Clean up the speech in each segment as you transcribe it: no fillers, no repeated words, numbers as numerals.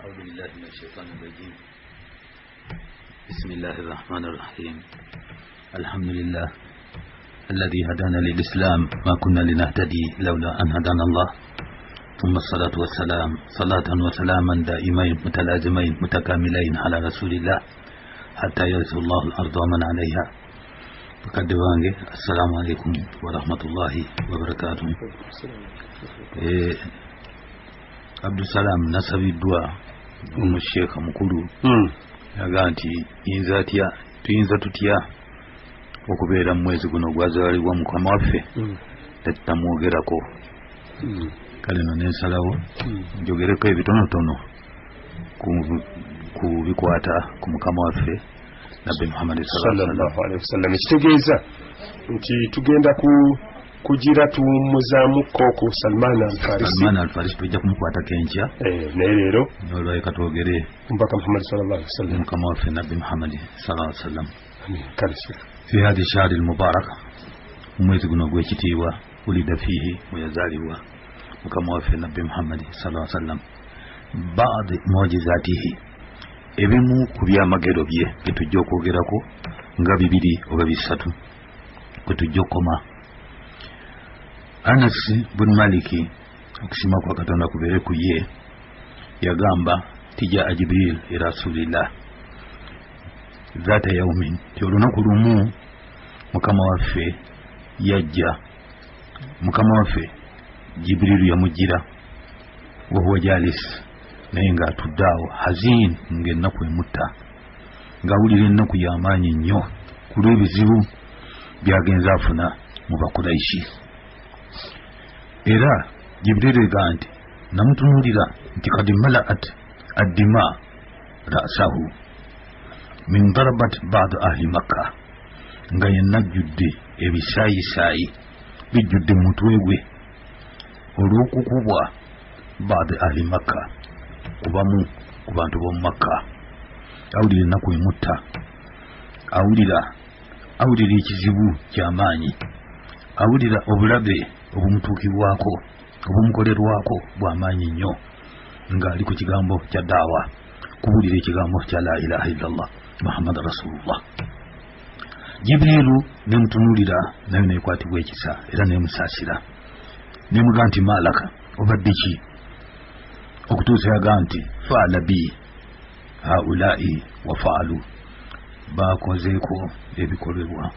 أعوذ بالله من الشيطان الرجيم. بسم الله الرحمن الرحيم. الحمد لله الذي هدانا للإسلام ما كنا لنهتدي لولا أن هدانا الله، ثم الصلاة والسلام صلاة وسلاما دائمين متلازمين متكاملين على رسول الله حتى يرث الله الأرض ومن عليها. فقدوانge السلام عليكم ورحمة الله وبركاته. عبد السلام نسبي الدعاء الشيخ mukuru yaga nti tuyinza tutya okubeera mwezi guno gwazaalibwa mukama waffe tetutamwogerako. Kale no nensalawo njogereko ebitonotono ku bikwata ku mukama waffe Nabbi Muhammad sallallahu alaihi wasallam. Kitegeeza nti tugenda kugira tumuzamuko ku Salman al-Farisi tujja kumukwata kenkya naye leero olwaye katwogere mpaka Muhammad sallallahu alaihi wasallam, mukama waffe Nabbi Muhammad sallallahu alaihi wasallam. Kalisi fi hadi shahri al-mubarak, mwezi guno gw'ekitiibwa, ulida fihi weyazaalibwa mukama waffe Nabbi Muhammad sallallahu alaihi wasallam. baadhi mu'jizatihi, ebimu ku byamagero bye byetujja okwogerako nga bibiri oba bisatu kwetujja okoma. Anas bin Maliki okusima kwa Katonda kubeere ku ye yagamba tija Jibril ila Rasulillah zata yaumin, ti olunaku lumu mukama waffe yajja, mukama waffe Jibril yamujjira wa huwa jalis, naye nga atuddaawo hazin, ng'ennaku emutta, ng'awulira ennaku y'amaanyi nnyo ku lw'ebizibu byagenza afuna mu Bakuraishi. Era Jibril ega nti namutunuulira nti kad malaat addima ra'sahu min darabat ba'd ahli Makka, nga yenna ajjudde ebisaayisaayi bijjudde mutwe gwe olw'okukubwa ba'd ahli Makka, kubamu ku bantu b'omu Makka. Awulira ennaku emutta, awulira ekizibu ky'amaanyi, awulira obulabe obumutuukibwako obumukolerwako bw'amaanyi nnyo, ng'ali ku kigambo kya daawa, kubuulira ekigambo kya la ilaha illallah Muhammad rasulullah. Jibrilu nemutunuulira nayo nekwatibwa ekisa era nemusaasira, nemuga nti malaka, obadde ki? Okutuusa yaga nti faala bi haulai wa faalu, bakozeeko ebikolebwa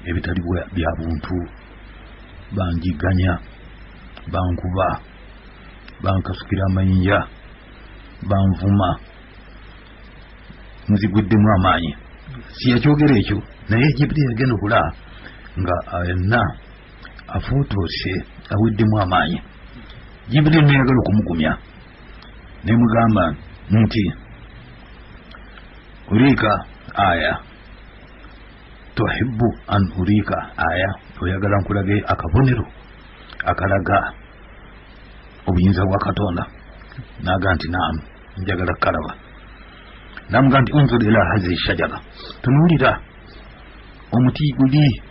ebitali bya buntu, banjiganya, bankuba, bankasukira amayinja, banvuma, nzigwiddemu amaanyi. Si yakyogera ekyo, naye Jibril yagenda okulaba nga yenna afuutuuse awiddemu amaanyi. Jibril neyagala okumugumya, nemugamba nti urika aya, tuhibbu an urika aya, oyagala nkulage akabonero akalaga obuyinza bwa Katonda? Naga nti naam, njagala kalaba. Namuga nti unzur ila hazi shajara, tunuulira omuti guli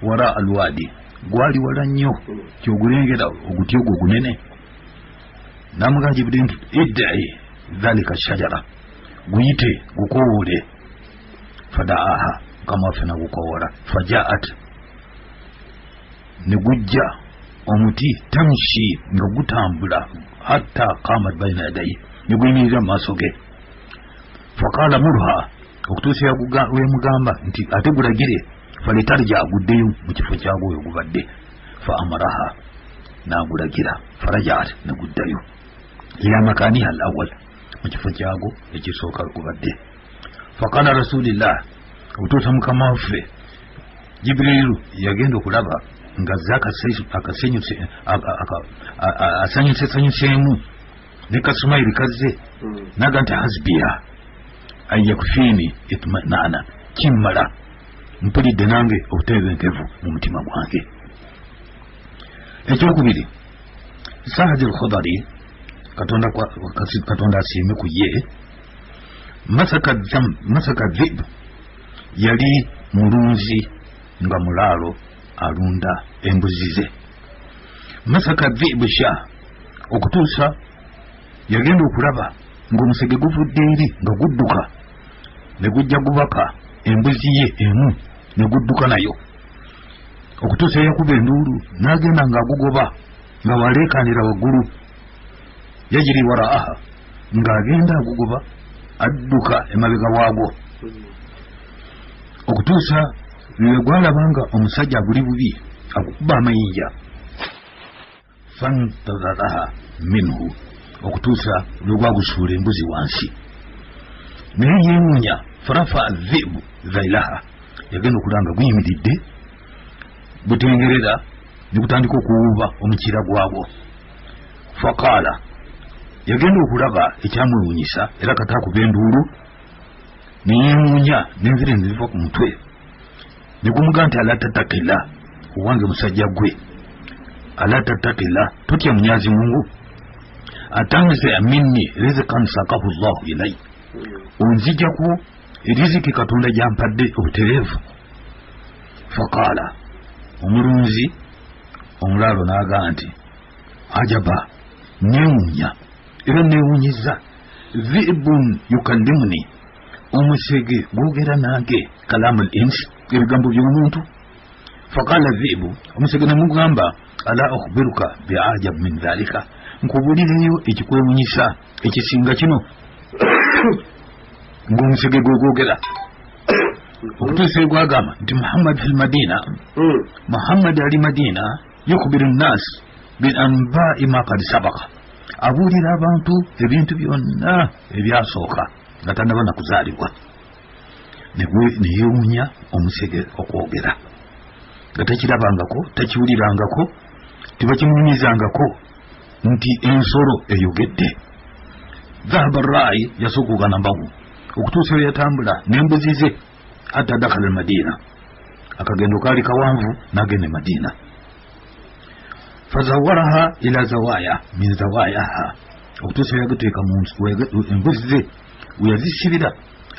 wara alwadi, gwali wala nnyo kyogulengera oguti ogwo gunene. Namuga Jibril nti idda'i dhalika shajara, guyite gukowoole. Fadaaha, kama waffe nagukowola. Fajaat, ne gujja omuti tamshi, nga gutambula hatta qamat bayna yadayi, ne guyimirira mu maaso ge. Faqala murha, okutuusa wemugamba nti ate gulagire, falitarja, aguddeyo mu kifo kyagwo oyo gubadde. Fa amaraha, nagulagira. Farajaat, ne guddayo ila makaniha al awwal, mu kifo kyagwo ekisooka gubadde. Faqala rasulillah, okutuusa mukama waffe Jibrilu yagenda okulaba nga asanyuseemu ne kasumayiri kazze, naga nti hasbiya an yakfini itmanana, kimmala, mpulidde nange obutebenkevu mu mutima gwange. Ekyokubiri, Sahadi al-Khudari, Katonda asiime ku ye, masaka dhib, yali mulunzi nga mulaalo alunda embuzi ze. Masaka dhibu sha, okutuusa yagenda okulaba ng'omusege guvudde eri nga gudduka ne gujja gubaka embuzi ye emu ne gudduka nayo okutuusa yakuba enduulu n'agenda ng'agugoba nga waleekaanira waggulu yajiri waraaha ng'agenda agugoba adduka emabega waagwo okutuusa lwe gwalabanga omusajja aguli bubi akukuba amayinja fantazaraha minhu okutuusa lwe gwagusuula embuzi wansi naye yeewuunya farafa dhibu zailaha yagenda okulanga guyimiridde butengerera ne gutandika okuwuuba omukira gwagwo faqaala yagenda okulaba ekyamwewuunyisa era kataakuba enduulu neyeewuunya n'enviri neziva ku mutwe ne gumuga nti ala tatakila owange musajja gwe ala tatakila totya munyazi mungu atanze minni rizikan sakahu llahu ilai onzijaku eriziki katonda gyampadde obutereevu faqaala omulunzi omulaalo n'agaa nti ajaba neewuunya era neewuunyiza dhibun yukallimuni omusege gwogera nange kalamu l insi ebigambo by'omuntu faqaala dhibu omusege nemugamba ala akhbiruka biajab min dhalika nkubulireyo ekikwewunyisa ekisinga kino ng'omusege gwegwogera okutuusa egwagamba nti muhammad fi lmadina muhammad ali madina yukhbiru nnas bilanbai ma kad sabaka abuulira abantu ebintu byonna ebyasooka nga tanaba nakuzaalibwa neyeewuunya omusege okwogera nga takirabangako takiwulirangako tibakimunyizangako nti ensolo eyogedde dhahaba rai yasukuka nambagu okutuusa eyo yatambula n'embuzi ze hatta dakhala almadina akagendo kaali kawanvu n'agenda madina fazawaraha ila zawaya min zawayaha okutuusa yagateeka embuzi ze weyazisibira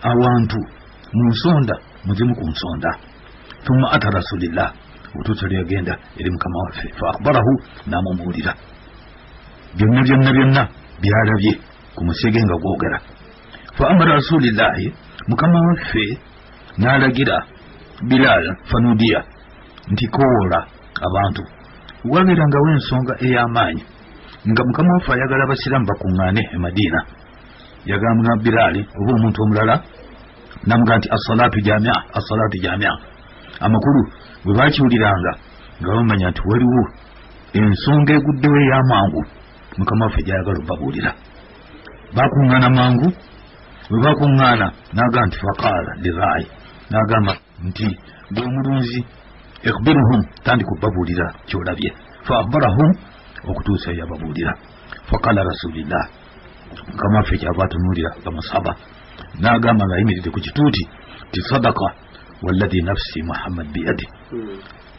awantu mu nsonda muzimu ku nsonda thumma ata rasulillah okutuusa lyagenda eri mukama waffe fa akhbarahu n'amumuwulira byonna byalabye ku musege nga gwogera fa amara rasulillahi mukama waffe n'alagira bilal fanudiya nti koola abantu wabeerangawo ensonga ey'amaanyi nga mukama waffe ayagala abasiraamu bakuŋŋaane e madiina yagamba bilali oba omuntu omulala namuga nti assalatu jamia amakulu bwe bakiwuliranga nga bamanya nti waliwo ensonga eguddewo ey'amangu mukama waffe gyayagala obabuulira bakuŋŋaana mangu bwe bakuŋŋaana n'agamba nti faqaala lirayi n'agamba nti gwe omulunzi ikhbiruhum tandika obabuulira kyolabye fa akhbarahum okutuusa yababuulira faqaala rasulillah mukama waffe kyava atunuulira gamusaba n'agamba ng'ayimiridde ku kituuti ti sadaka walladhi nafsi muhammad biyadi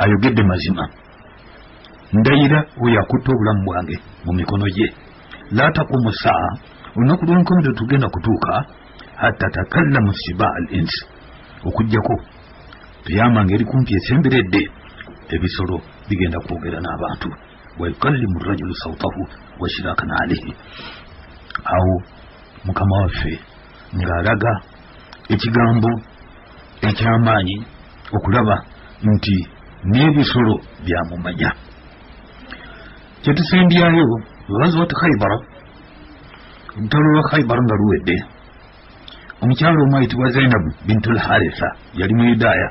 ayogedde mazima ndayira oyo akutta obulamu bwange mu mikono gye la taqumu saa olunaku lw'enkomerero tugenda kutuuka hatta takallamu siba al insi okujjako tuyamanga eri kumpi esemberedde ebisolo bigenda kwogera n'abantu wayukallimu rajulu sautahu washirakan alayhi awo mukama waffe ng'alaga ekigambo eky'amaanyi okulaba nti n'ebisolo byamumanya kyetusembyayo ghazwat khaybara olutalo lwa khaybara nga luwedde omukyala omu ayitibwa zainabu bintu lharitha yali mu yudaaya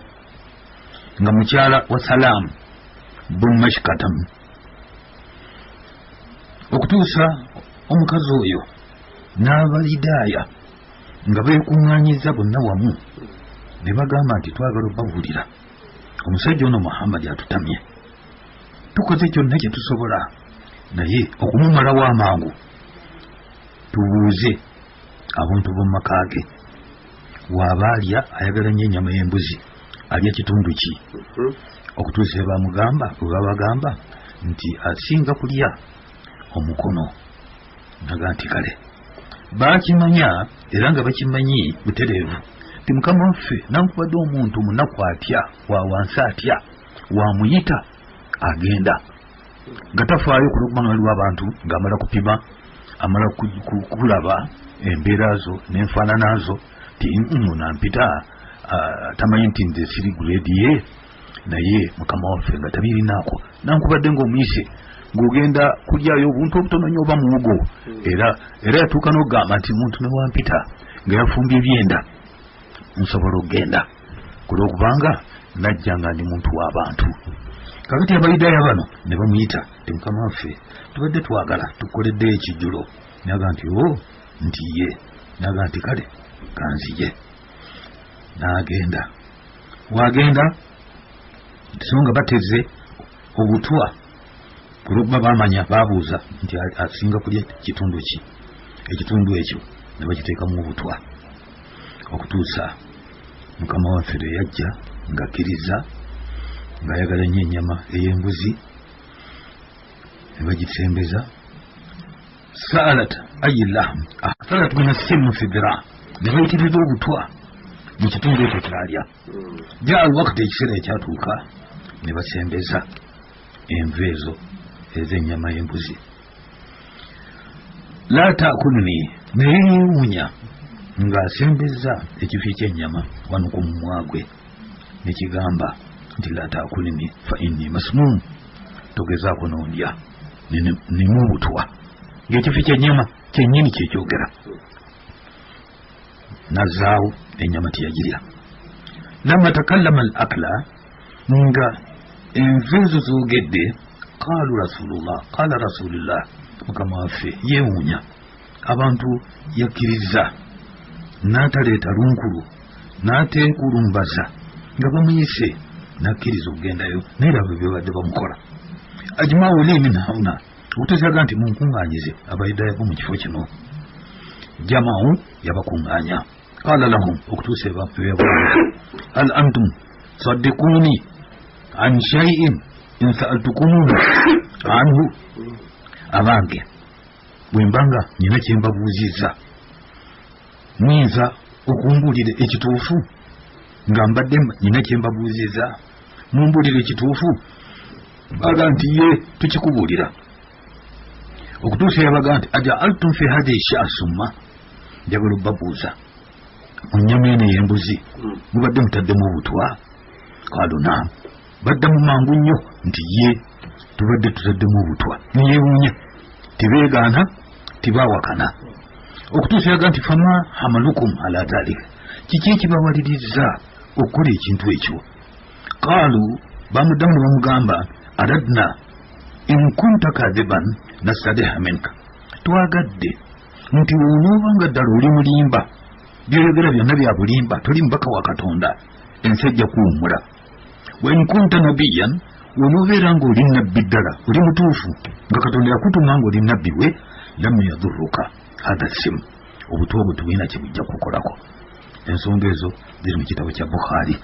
nga mukyala wa salaamu bun mashkatam okutuusa omukazi oyo n'abalidaaya nga beekuŋŋaanyiza bonna wamu ne bagamba nti twagala obabuulira omusajja ono muhammadi atutamye tukoze kyonna kye tusobola naye okumumalawo amangu tubuuze abantu b'omu maka ge waaba alya ayagala nnyo ennyama y'embuzi alya kitundu ki okutuusa bamugamba bwe babagamba nti asinga kulya omukono naga nti kale bakimanya era nga bakimanyi butereevu ti mukama waffe nankubadde omuntu munaku atya wa wansi atya wamuyita agenda nga tafaayo ku lwokubanga waliwo abantu ng'amala kupima amala kulaba embeera zo n'enfaanana zo ti nampita tamanyi nti nze siri grade ye naye mukama waffe nga tabirinaako nankubadde ng'omuyise ng'ogenda kulyayo obuntu obutono nnyo oba muwogo era yatuuka n'okugamba nti muntu ne wampita nga yafumbye ebyenda nsobola okgenda kulwokubanga najja nga ndi muntu w'abantu. Kakati abayudaaya bano ne bamuyita ti mukama waffe tubadde twagala tukoleddeyo ekijjulo naga nti nti ye naga nti kale kanzije n'agenda wagenda so nga bateze obutwa kulwokuba bamanya babuuza nti asinga kulya kitundu ki ekitundu ekyo ne bakiteekamu obutwa okutuusa mukama waffe lwe yajja ng'akkiriza ng'ayagala nnyo ennyama ey'embuzi ne bagisembeza saalat ayillahm salat min assimu fi dira ne bayitiriza obutwa mu kitundu ekyo kyalya jaa alwakati ekiseera ekyatuuka ne basembeza enva ezo ez'ennyama y'embuzi la taakuluni naye yeewuunya ng'asembeza ekifi ky'ennyama wano ku mumwa gwe ne kigamba nti la taakuluni fa inni masmuum togezaako n'ondya nemu obutwa ng'ekifi ky'ennyama kyennyini kyekyogera nazaawo ennyama teyagirya lamma takallama al akla nga enva ezo zoogedde qala rasulullah mukama waffe yeewuunya abantu yakkiriza n'ataleeta lunkulu n'ateekulumbaza nga bamuyise n'akkiriza okugendayo naye laba bye badde bamukola ajma'u li min hauna okutegeeza nti munkuŋŋaanyize abayudaaya bo mu kifo kino jama'u yabakuŋŋaanya qala lahum okutuusa ebyabulaga hal antum saddikuni an shay'in in sa'altukumuhu anhu abange bwe mbanga nina kye mbabuuzizza muyinza okumbuulira ekituufu nga mbadde nina kye mbabuuzizza mumbuulira ekituufu baga nti ye tukikubuulira okutuusa yabaga nti aja'altum fi hadhihi sha'summa njagala obbabuuza mu nnyama eno ey'embuzi mubadde mutaddemu obutwa qaalu naam baddamu mangu nnyo nti ye tubadde tutaddemu obutwa neyeewuunya tibeegaana tibaawakana okutuusa yaga nti fama hamalukum ala dhalika kiki ekibawalirizza okukola ekintu ekyo qaalu bamuddamu ne bamugamba aradna in kunta kadiban nastadiha minka twagadde nti wonoobanga ddala oli mulimba byoyogera byonna bya bulimba toli mubaka wa katonda ensi ejja kuwummula wa in kunta nabiyan wonoobeera ng'oli nabbi ddala oli mutuufu nga katonda yakutuma ng'oli nabbi we lam yadurruka hatha sim obutwa obwo tubulina kye bujja kukolako ensonga ezo ziri mu kitabo kya Bukhari